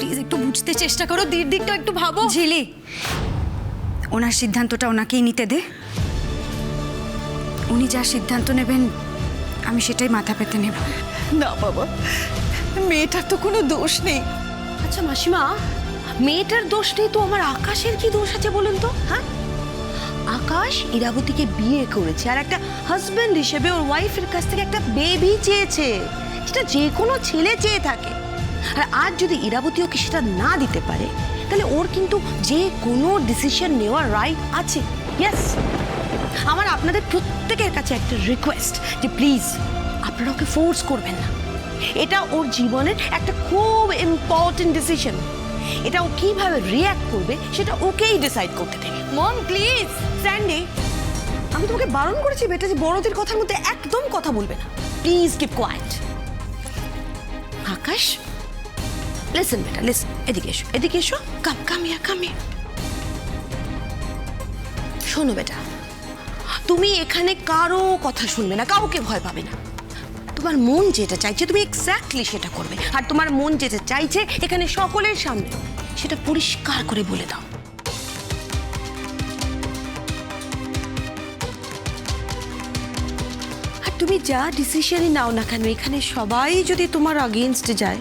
Please একটু বুঝতে চেষ্টা করো, দিকটা একটু ভাবো। ঝিলি, ওনার সিদ্ধান্তটা ওনাকেই নিতে দে। উনি যা সিদ্ধান্ত নেবেন আমি সেটাই মাথা পেতে নেব। না বাবা, মেয়েটার তো কোনো দোষ নেই। আচ্ছা মাসিমা, মেয়েটার দোষ নেই তো আমার আকাশের কি দোষ আছে বলুন তো? হ্যাঁ, আকাশ ইরাবতীকে বিয়ে করেছে আর একটা হাজবেন্ড হিসেবে ওর ওয়াইফের কাছ থেকে একটা বেবি চেয়েছে, সেটা যে কোনো ছেলে চেয়ে থাকে। আর আজ যদি ইরাবতী ওকে সেটা না দিতে পারে তাহলে ওর কিন্তু যে কোনো ডিসিশন নেওয়ার রাইট আছে। ইয়েস, আমার আপনাদের প্রত্যেকের কাছে একটা রিকোয়েস্ট যে প্লিজ আপনারা ওকে ফোর্স করবেন না। এটা ওর জীবনের একটা খুব ইম্পর্টেন্ট ডিসিশন। এটা ও কিভাবে রিঅ্যাক্ট করবে সেটা ওকেই ডিসাইড করতে দেবে। মম প্লিজ। স্যান্ডি, আমি তোমাকে বারণ করেছি বেটা যে বড়দের কথার মধ্যে একদম কথা বলবে না। Please keep quiet. Akash, listen বেটা, লিসেন। এদিকে এসো, এদিকে এসো। Come here. শোনো বেটা, তুমি এখানে কারো কথা শুনবে না, কাউকে ভয় পাবে না। তোমার মন যেটা চাইছে তুমি এক্স্যাক্টলি সেটা করবে। আর তোমার মন যেটা চাইছে এখানে সকলের সামনে সেটা পরিষ্কার করে বলে দাও। আর তুমি যা ডিসিশনই নাও না কেন, এখানে সবাই যদি তোমার আগেনস্টে যায়,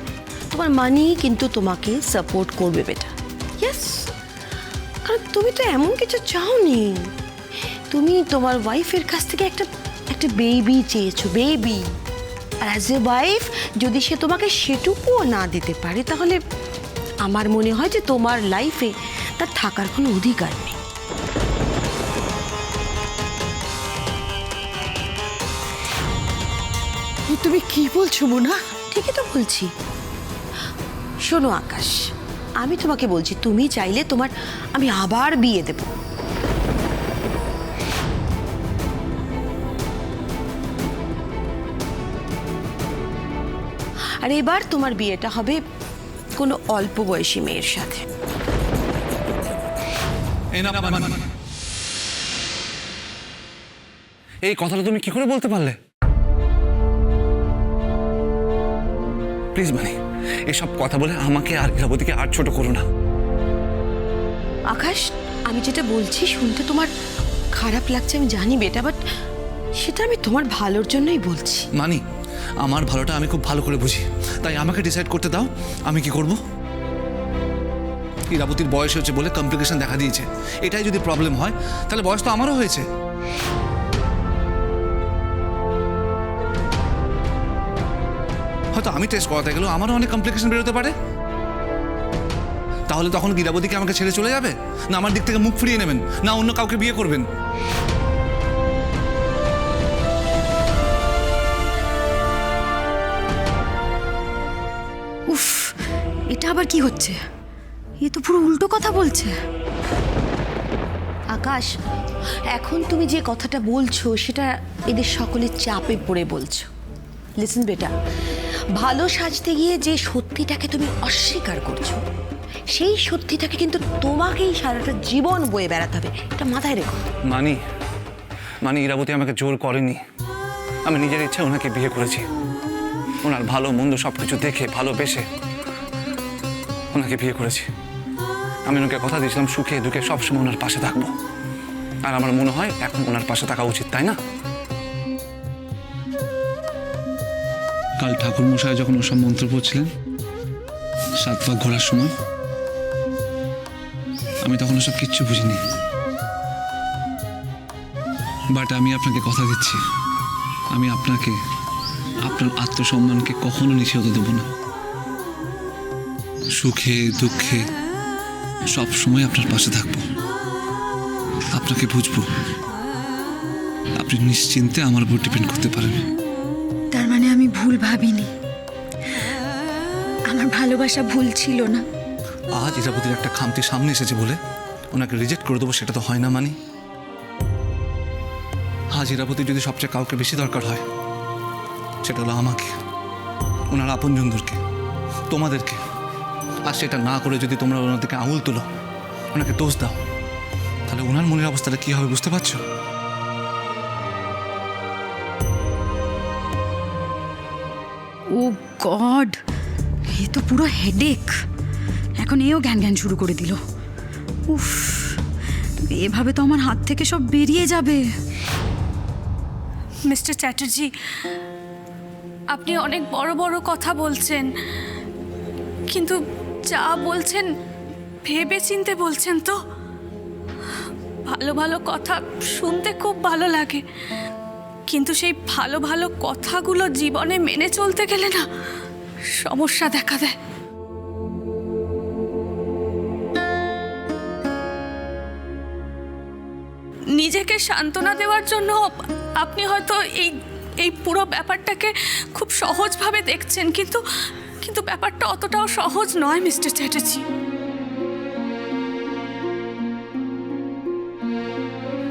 তোমার মানি কিন্তু তোমাকে সাপোর্ট করবে বেটা। ইয়েস, কারণ তুমি তো এমন কিছু চাওনি। তুমি তোমার ওয়াইফের কাছ থেকে একটা বেবি চেয়েছো, বেবি। আর অ্যাজ এ ওয়াইফ যদি সে তোমাকে সেটুকুও না দিতে পারে তাহলে আমার মনে হয় যে তোমার লাইফে তার থাকার কোনো অধিকার নেই। তুমি কি বলছো মোনা? ঠিকই তো বলছি। শোনো আকাশ, আমি তোমাকে বলছি তুমি চাইলে আমি আবার বিয়ে দেব। আর এবার তোমার বিয়েটা হবে কোনো অল্প বয়সী মেয়ের সাথে। এই কথাটা তুমি কি করে বলতে পারলে? প্লিজ মানি, এসব কথা বলে আমাকে আর ইরাবতীকে আর ছোট করো না। আকাশ, আমি যেটা বলছি শুনতে তোমার খারাপ লাগছে আমি জানি বেটা, বাট সেটা আমি তোমার ভালোর জন্যই বলছি। মানি, আমার ভালোটা আমি খুব ভালো করে বুঝি, তাই আমাকে ডিসাইড করতে দাও আমি কি করব। ইরাবতীর বয়স হয়েছে বলে কমপ্লিকেশন দেখা দিয়েছে, এটাই যদি প্রবলেম হয় তাহলে বয়স তো আমারও হয়েছে। হয়তো আমি টেস্ট করাতে গেলেও আমারও অনেক কমপ্লিকেশন বেরোতে পারে। তাহলে তখন ইরাবতীকে আমাকে ছেড়ে চলে যাবে, না আমার দিক থেকে মুখ ফিরিয়ে নেবেন, না অন্য কাউকে বিয়ে করবেন? উফ, এটা আবার কি হচ্ছে? এ তো পুরো উল্টো কথা বলছে। আকাশ, এখন তুমি যে কথাটা বলছো সেটা এদের সকলের চাপে পড়ে বলছো। লিসেন বেটা, ভালো সাজতে গিয়ে যে সত্যিটাকে তুমি অস্বীকার করছো, সেই সত্যিটাকে কিন্তু তোমাকেই সারাটা জীবন বয়ে বেড়াতে হবে, এটা মাথায় রেখো। মানি ইরাবতী আমাকে জোর করেনি, আমি নিজের ইচ্ছা ওনাকে বিয়ে করেছি। ওনার ভালো মন্দ সব কিছু দেখে ভালোবেসে ওনাকে বিয়ে করেছি। আমি ওনাকে কথা দিয়েছিলাম সুখে দুঃখে সবসময় ওনার পাশে থাকবো, আর আমার মনে হয় এখন ওনার পাশে থাকা উচিত, তাই না? কাল ঠাকুর মশাই যখন ওসব মন্ত্র পড়ছিলেন 7 পাক ঘোরার সময়, আমি তখন ওসব কিচ্ছু বুঝিনি। বাট আমি আপনাকে কথা দিচ্ছি, আমি আপনাকে আপনার আত্মসম্মানকে কখনো নিচে হতে দেব না। সুখে দুঃখে সব সময় আপনার পাশে থাকবো, আপনাকে বুঝবো। আপনি নিশ্চিন্তে আমার উপর ডিপেন্ড করতে পারেন। তার মানে আমি ভুল ভাবিনি, আমার ভালোবাসা ভুল ছিল না। আজ ইরাবতীর একটা খামতি সামনে এসেছে বলে ওনাকে রিজেক্ট করে দেবো, সেটা তো হয় না। মানি, আজ ইরাবতীর যদি সবচেয়ে কাউকে বেশি দরকার হয় সেটা হলো আমাকে, ওনার আপনজনদেরকে, তোমাদেরকে। আর সেটা না করে যদি তোমরা ওনার দিকে আঙুল তুলো, ওনাকে দোষ দাও, তাহলে ওনার মনের অবস্থাটা কি হবে বুঝতে পারছো? ও গড, এ তো পুরো হেডেক। এখন এও জ্ঞান জ্ঞান শুরু করে দিল। উফ, এভাবে তো আমার হাত থেকে সব বেরিয়ে যাবে। মিস্টার চ্যাটার্জি, আপনি অনেক বড় বড় কথা বলছেন, কিন্তু যা বলছেন ভেবে চিন্তে বলছেন তো। ভালো ভালো কথা শুনতে খুব ভালো লাগে, কিন্তু সেই ভালো ভালো কথাগুলো জীবনে মেনে চলতে গেলে না সমস্যা দেখা দেয়। নিজেকে সান্ত্বনা দেওয়ার জন্য আপনি হয়তো এই পুরো ব্যাপারটাকে খুব সহজভাবে দেখছেন, কিন্তু কিন্তু ব্যাপারটা অতটাও সহজ নয় মিস্টার চ্যাটার্জি।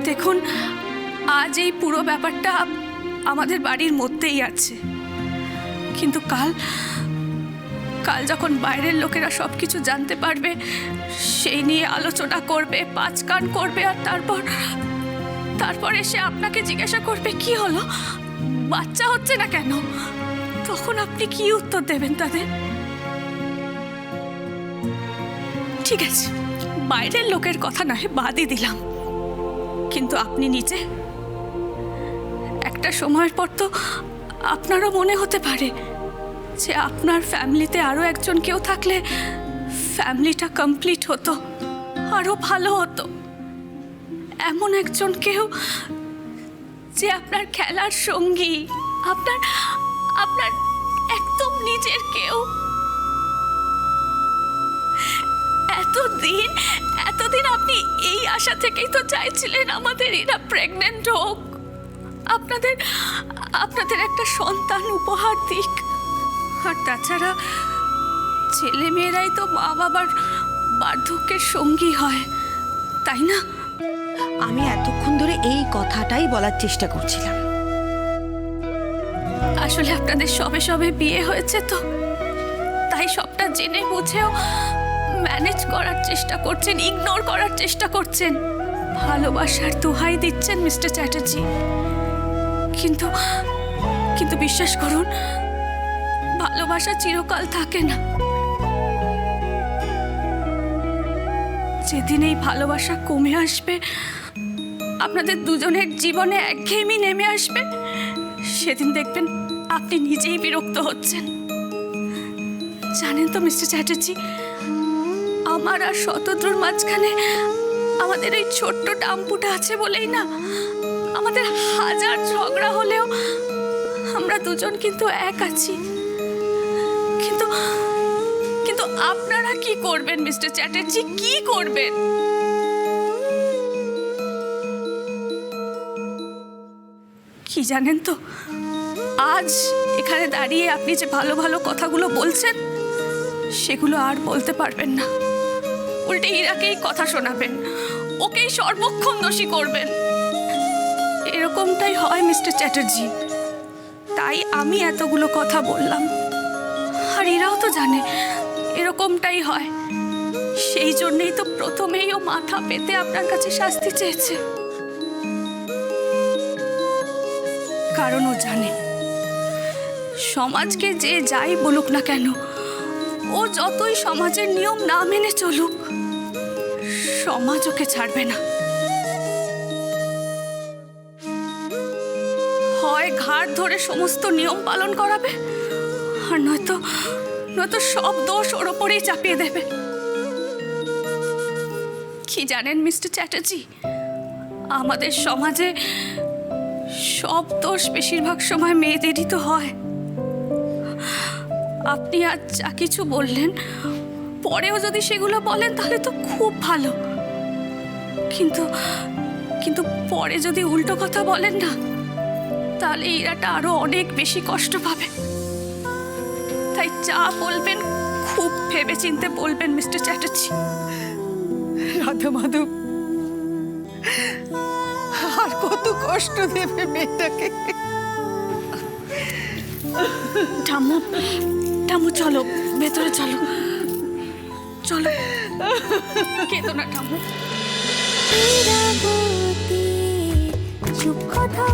দেখুন, আজ এই পুরো ব্যাপারটা আমাদের বাড়ির মধ্যেই আছে, কিন্তু কাল যখন বাইরের লোকেরা সব কিছু জানতে পারবে, সেই নিয়ে আলোচনা করবে, পাঁচ কান করবে, আর তারপর এসে আপনাকে জিজ্ঞাসা করবে কি হলো, বাচ্চা হচ্ছে না কেন, তখন আপনি কি উত্তর দেবেন তাদের? ঠিক আছে, বাইরের লোকের কথা নয় বাদই দিলাম, কিন্তু আপনি নিজে একটা সময়ের পর তো আপনারও মনে হতে পারে যে আপনার ফ্যামিলিতে আরও একজন কেউ থাকলে ফ্যামিলিটা কমপ্লিট হতো, আরও ভালো হতো। এমন একজন কেউ যে আপনার খেলার সঙ্গী, আপনার একদম নিজের কেউ। এতদিন আপনি এই আশা থেকেই তো চাইছিলেন আমাদের এরা প্রেগনেন্ট হোক, আপনাদের একটা সন্তান উপহার দিক। আর তাছাড়া ছেলে মেয়েরাই তো মা বাবার বার্ধক্যের সঙ্গী হয়, তাই না? আমি এতক্ষণ ধরে এই কথাটাই বলার চেষ্টা করছিলাম। আসলে আপনাদের সবে সবে বিয়ে হয়েছে তো, তাই সবটা জেনে বুঝেও ম্যানেজ করার চেষ্টা করছেন, ইগনোর করার চেষ্টা করছেন, ভালোবাসার দোহাই দিচ্ছেন মিস্টার চ্যাটার্জি। কিন্তু বিশ্বাস করুন, ভালোবাসা চিরকাল থাকে না। যেদিন এই ভালোবাসা কমে আসবে, আপনাদের দুজনের জীবনে একঘেয়েমি নেমে আসবে, সেদিন দেখবেন আপনি নিজেই বিরক্ত হচ্ছেন। জানেন তো মিস্টার চ্যাটার্জি, আমার আর শতদ্রুর মাঝখানে আমাদের এই ছোট্ট ডাম্পুটা আছে বলেই না, আমাদের হাজার ঝগড়া হলেও আমরা দুজন কিন্তু এক আছি। কিন্তু আপনারা কি করবেন মিস্টার চ্যাটার্জি, কি করবেন? কি জানেন তো, আজ এখানে দাঁড়িয়ে আপনি যে ভালো ভালো কথাগুলো বলছেন, সেগুলো আর বলতে পারবেন না। উল্টে ইরাকেই কথা শোনাবেন, ওকেই সর্বক্ষণ দোষী করবেন। এরকমটাই হয় মিস্টার চ্যাটার্জি, তাই আমি এতগুলো কথা বললাম। আর এরাও তো জানে এরকমটাই হয়, সেই জন্যই তো প্রথমেই ও মাথা পেতে আপনার কাছে শাস্তি চেয়েছে। কারণ ও জানে সমাজকে যে যাই বলুক না কেন, ও যতই সমাজের নিয়ম না মেনে চলুক, সমাজ ওকে ছাড়বে না। হয় ঘাড় ধরে সমস্ত নিয়ম পালন করাবে, আর নয়তো সব দোষ ওর ওপরেই চাপিয়ে দেবে। কি জানেন মিস্টার চ্যাটার্জি, আমাদের সমাজে সব দোষ বেশিরভাগ সময় মেয়েদেরই তো হয়। আপনি আজ যা কিছু বললেন, পরেও যদি সেগুলো বলেন তাহলে তো খুব ভালো, কিন্তু পরে যদি উল্টো কথা বলেন না, তাহলে এরাটা আরো অনেক বেশি কষ্ট পাবে। তাই যা বলবেন খুব ভেবে চিন্তে বলবেন মিস্টার চ্যাটার্জি। রাধা মাধব আর কত কষ্ট দেবে মেয়েটাকে। ঠাম্মু চলো, ভেতরে চলো, কেঁদো না ঠাম্মু। চুপ কথা